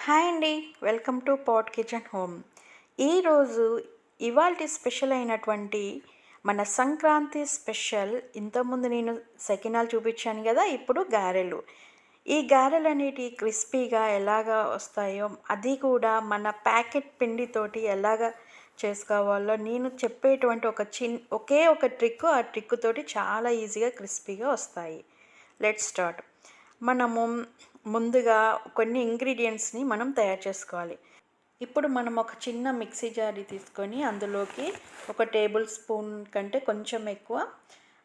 Hi అండి. Welcome to pot kitchen home. ఈరోజు ఇవాల్టి స్పెషల్ అయినటువంటి మన సంక్రాంతి స్పెషల్. ఇంతకుముందు నేను సకినాలు చూపించాను కదా, ఇప్పుడు గారెలు. ఈ గారెలు అనేటివి క్రిస్పీగా ఎలాగా వస్తాయో, అది కూడా మన ప్యాకెట్ పిండితోటి ఎలాగా చేసుకోవాలో నేను చెప్పేటువంటి ఒకే ఒక ట్రిక్. ఆ ట్రిక్ తోటి చాలా ఈజీగా క్రిస్పీగా వస్తాయి. Let's start. మనము ముందుగా కొన్ని ఇంగ్రీడియంట్స్ని మనం తయారు చేసుకోవాలి. ఇప్పుడు మనం ఒక చిన్న మిక్సీ జార్ తీసుకొని అందులోకి ఒక టేబుల్ స్పూన్ కంటే కొంచెం ఎక్కువ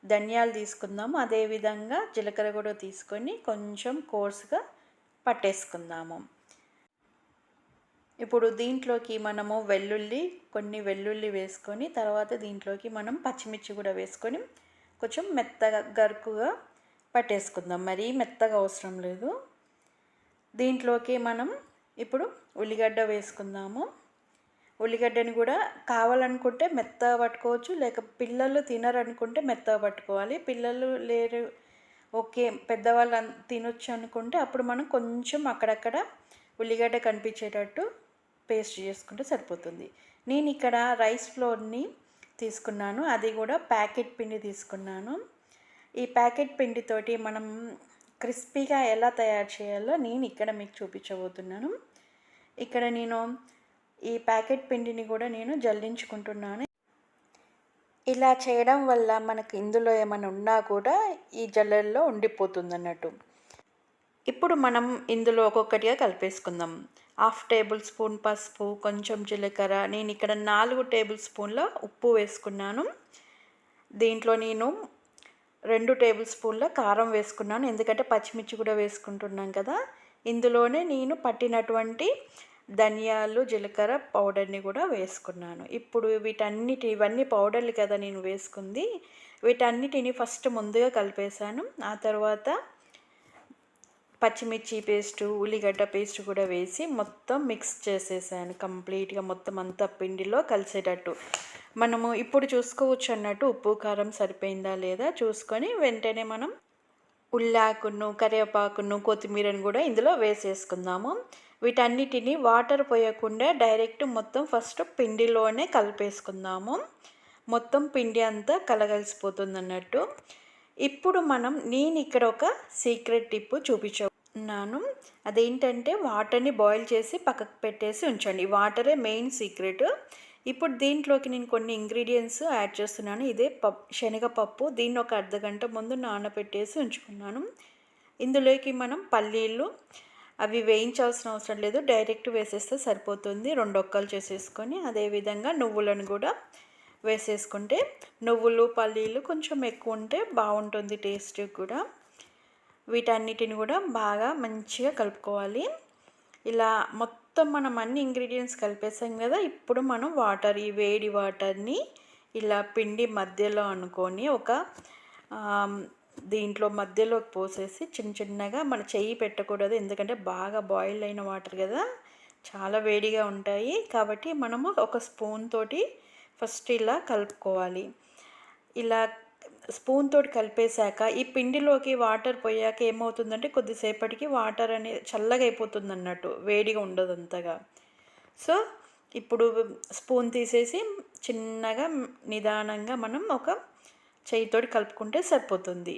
ధనియాలు తీసుకుందాము. అదేవిధంగా జీలకర్ర కూడా తీసుకొని కొంచెం కోర్సుగా పట్టేసుకుందాము. ఇప్పుడు దీంట్లోకి మనము కొన్ని వెల్లుల్లి వేసుకొని, తర్వాత దీంట్లోకి మనం పచ్చిమిర్చి కూడా వేసుకొని కొంచెం మెత్తగా గరుకుగా పట్టేసుకుందాం. మరీ మెత్తగా అవసరం లేదు. దీంట్లోకి మనం ఇప్పుడు ఉల్లిగడ్డ వేసుకుందాము. ఉల్లిగడ్డని కూడా కావాలనుకుంటే మెత్తగా పట్టుకోవచ్చు, లేక పిల్లలు తినరనుకుంటే మెత్తగా పట్టుకోవాలి. పిల్లలు లేరు, ఓకే, పెద్దవాళ్ళు తినొచ్చు అనుకుంటే అప్పుడు మనం కొంచెం అక్కడక్కడ ఉల్లిగడ్డ కనిపించేటట్టు పేస్ట్ చేసుకుంటే సరిపోతుంది. నేను ఇక్కడ రైస్ ఫ్లోర్ని తీసుకున్నాను, అది కూడా ప్యాకెట్ పిండి తీసుకున్నాను. ఈ ప్యాకెట్ పిండితోటి మనం క్రిస్పీగా ఎలా తయారు చేయాలో నేను ఇక్కడ మీకు చూపించబోతున్నాను. ఇక్కడ నేను ఈ ప్యాకెట్ పిండిని కూడా నేను జల్లించుకుంటున్నాను. ఇలా చేయడం వల్ల మనకు ఇందులో ఏమైనా ఉన్నా కూడా ఈ జల్లెల్లో ఉండిపోతుంది అన్నట్టు. ఇప్పుడు మనం ఇందులో ఒక్కొక్కటిగా కలిపేసుకుందాం. 1/2 టేబుల్ స్పూన్ పసుపు, కొంచెం జీలకర్ర, నేను ఇక్కడ 4 టేబుల్ స్పూన్ల ఉప్పు వేసుకున్నాను. దీంట్లో నేను 2 టేబుల్ స్పూన్ల కారం వేసుకున్నాను, ఎందుకంటే పచ్చిమిర్చి కూడా వేసుకుంటున్నాం కదా. ఇందులోనే నేను పట్టినటువంటి ధనియాలు, జీలకర్ర పౌడర్ని కూడా వేసుకున్నాను. ఇప్పుడు ఇవన్నీ పౌడర్లు కదా నేను వేసుకుంది. వీటన్నిటిని ఫస్ట్ ముందుగా కలిపేశాను. ఆ తర్వాత పచ్చిమిర్చి పేస్టు, ఉల్లిగడ్డ పేస్ట్ కూడా వేసి మొత్తం మిక్స్ చేసేసాను కంప్లీట్గా, మొత్తం అంతా పిండిలో కలిసేటట్టు. మనము ఇప్పుడు చూసుకోవచ్చు అన్నట్టు ఉప్పు కారం సరిపోయిందా లేదా చూసుకొని వెంటనే మనం ఉల్లాకును, కరివేపాకును, కొత్తిమీరను కూడా ఇందులో వేసేసుకుందాము. వీటన్నిటిని వాటర్ పోయకుండా డైరెక్ట్ మొత్తం ఫస్ట్ పిండిలోనే కలిపేసుకుందాము. మొత్తం పిండి అంతా కలగలిసిపోతుంది అన్నట్టు. ఇప్పుడు నేను ఇక్కడ ఒక సీక్రెట్ టిప్ చూపించున్నాను. అదేంటంటే వాటర్ని బాయిల్ చేసి పక్కకు పెట్టేసి ఉంచండి. వాటరే మెయిన్ సీక్రెట్. ఇప్పుడు దీంట్లోకి నేను కొన్ని ఇంగ్రీడియంట్స్ యాడ్ చేస్తున్నాను. ఇదే శనగపప్పు. దీన్ని ఒక అర్ధగంట ముందు నానబెట్టేసి ఉంచుకున్నాను. ఇందులోకి మనం పల్లీలు, అవి వేయించాల్సిన అవసరం లేదు, డైరెక్ట్ వేసేస్తే సరిపోతుంది. 2 ఒక్కలు చేసేసుకొని అదేవిధంగా నువ్వులను కూడా వేసేసుకుంటే, నువ్వులు పల్లీలు కొంచెం ఎక్కువ ఉంటే బాగుంటుంది టేస్ట్ కూడా. వీటన్నిటిని కూడా బాగా మంచిగా కలుపుకోవాలి. ఇలా మొత్తం మనం అన్ని ఇంగ్రీడియంట్స్ కలిపేసాం కదా. ఇప్పుడు మనం ఈ వేడి వాటర్ని ఇలా పిండి మధ్యలో అనుకొని దీంట్లో మధ్యలోకి పోసేసి చిన్నగా మన చెయ్యి పెట్టకూడదు, ఎందుకంటే బాగా బాయిల్ అయిన వాటర్ కదా, చాలా వేడిగా ఉంటాయి. కాబట్టి మనము ఒక స్పూన్ తోటి ఫస్ట్ ఇలా కలుపుకోవాలి. ఇలా స్పూన్ తోటి కలిపేశాక ఈ పిండిలోకి వాటర్ పోయాక ఏమవుతుందంటే కొద్దిసేపటికి వాటర్ అనేది చల్లగా అయిపోతుంది అన్నట్టు, వేడిగా ఉండదు అంతగా. సో ఇప్పుడు స్పూన్ తీసేసి చిన్నగా నిదానంగా మనం ఒక చేయితోటి కలుపుకుంటే సరిపోతుంది.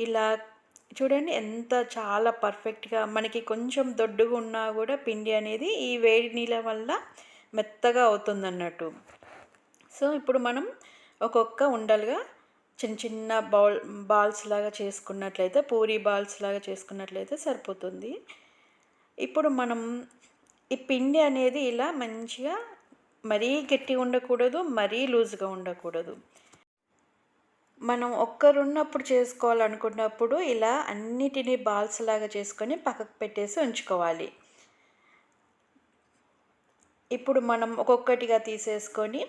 ఇలా చూడండి ఎంత చాలా పర్ఫెక్ట్గా, మనకి కొంచెం దొడ్డుగా ఉన్నా కూడా పిండి అనేది ఈ వేడి నీళ్ళ వల్ల మెత్తగా అవుతుంది అన్నట్టు. సో ఇప్పుడు మనం ఒక్కొక్క ఉండలుగా చిన్న బాల్స్ లాగా చేసుకున్నట్లయితే, పూరీ బాల్స్ లాగా చేసుకున్నట్లయితే సరిపోతుంది. ఇప్పుడు మనం ఈ పిండి అనేది ఇలా మంచిగా మరీ గట్టిగా ఉండకూడదు, మరీ లూజ్గా ఉండకూడదు. మనం ఒక్కరున్నప్పుడు చేసుకోవాలనుకున్నప్పుడు ఇలా అన్నిటినీ బాల్స్ లాగా చేసుకొని పక్కకు పెట్టేసి ఉంచుకోవాలి. ఇప్పుడు మనం ఒక్కొక్కటిగా తీసేసుకొని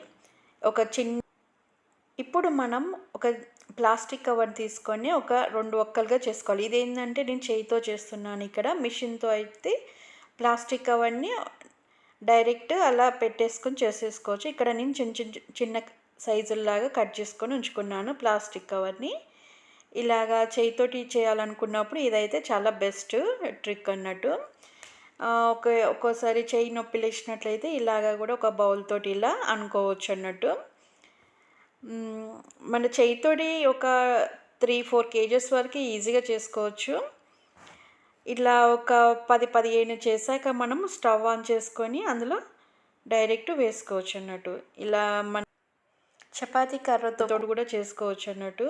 ఇప్పుడు మనం ఒక ప్లాస్టిక్ కవర్ తీసుకొని 2 ఒక్కలుగా చేసుకోవాలి. ఇదేంటంటే నేను చేయితో చేస్తున్నాను, ఇక్కడ మిషన్తో అయితే ప్లాస్టిక్ కవర్ని డైరెక్ట్ అలా పెట్టేసుకొని చేసేసుకోవచ్చు. ఇక్కడ నేను చిన్న సైజుల్లాగా కట్ చేసుకొని ఉంచుకున్నాను ప్లాస్టిక్ కవర్ని. ఇలాగా చేయితోటి చేయాలనుకున్నప్పుడు ఇదైతే చాలా బెస్ట్ ట్రిక్ అన్నట్టు. ఒక్కోసారి చెయ్యి నొప్పి లేచినట్లయితే ఇలాగా కూడా ఒక బౌల్ తోటి ఇలా అనుకోవచ్చు అన్నట్టు. మన చెయ్యితోటి ఒక 3-4 కేజెస్ వరకు ఈజీగా చేసుకోవచ్చు. ఇట్లా ఒక 10-15 చేశాక మనం స్టవ్ ఆన్ చేసుకొని అందులో డైరెక్ట్ వేసుకోవచ్చు అన్నట్టు. ఇలా మన చపాతీ కర్రతో కూడా చేసుకోవచ్చు అన్నట్టు.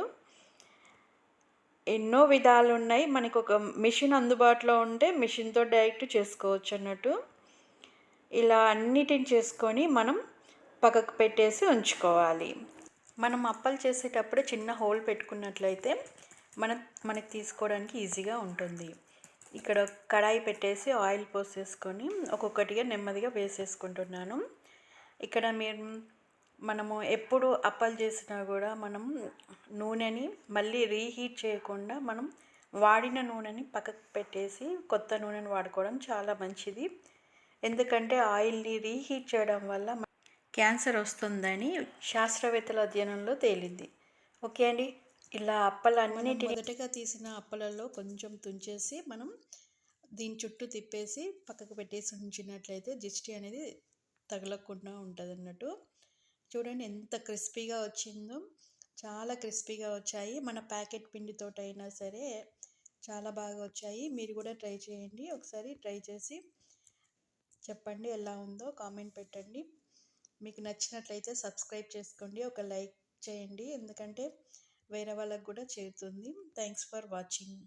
ఎన్నో విధాలు ఉన్నాయి. మనకు ఒక మిషన్ అందుబాటులో ఉంటే మిషన్తో డైరెక్ట్ చేసుకోవచ్చు అన్నట్టు. ఇలా అన్నిటిని చేసుకొని మనం పక్కకు పెట్టేసి ఉంచుకోవాలి. మనం అప్పలు చేసేటప్పుడు చిన్న హోల్ పెట్టుకున్నట్లయితే మనకి తీసుకోవడానికి ఈజీగా ఉంటుంది. ఇక్కడ కడాయి పెట్టేసి ఆయిల్ పోసేసుకొని ఒక్కొక్కటిగా నెమ్మదిగా వేసేసుకుంటున్నాను. ఇక్కడ మనము ఎప్పుడు అప్పాలు చేసినా కూడా మనం నూనెని మళ్ళీ రీహీట్ చేయకుండా మనం వాడిన నూనెని పక్కకు పెట్టేసి కొత్త నూనెని వాడుకోవడం చాలా మంచిది. ఎందుకంటే ఆయిల్ని రీహీట్ చేయడం వల్ల క్యాన్సర్ వస్తుందని శాస్త్రవేత్తల అధ్యయనంలో తేలింది. ఓకే అండి, ఇలా అప్పలన్నిటిని మొదటగా తీసిన అప్పలలో కొంచెం తుంచేసి మనం దీని చుట్టూ తిప్పేసి పక్కకు పెట్టేసి ఉంచినట్లయితే దిష్టి అనేది తగలకుండా ఉంటుంది అన్నట్టు. చూడండి ఎంత క్రిస్పీగా వచ్చిందో, చాలా క్రిస్పీగా వచ్చాయి. మన ప్యాకెట్ పిండితోటైనా సరే చాలా బాగా వచ్చాయి. మీరు కూడా ట్రై చేయండి. ఒకసారి ట్రై చేసి చెప్పండి ఎలా ఉందో కామెంట్ పెట్టండి. మీకు నచ్చినట్లయితే సబ్స్క్రైబ్ చేసుకోండి, ఒక లైక్ చేయండి, ఎందుకంటే వేరే వాళ్ళకు కూడా చేరుతుంది. Thanks for watching.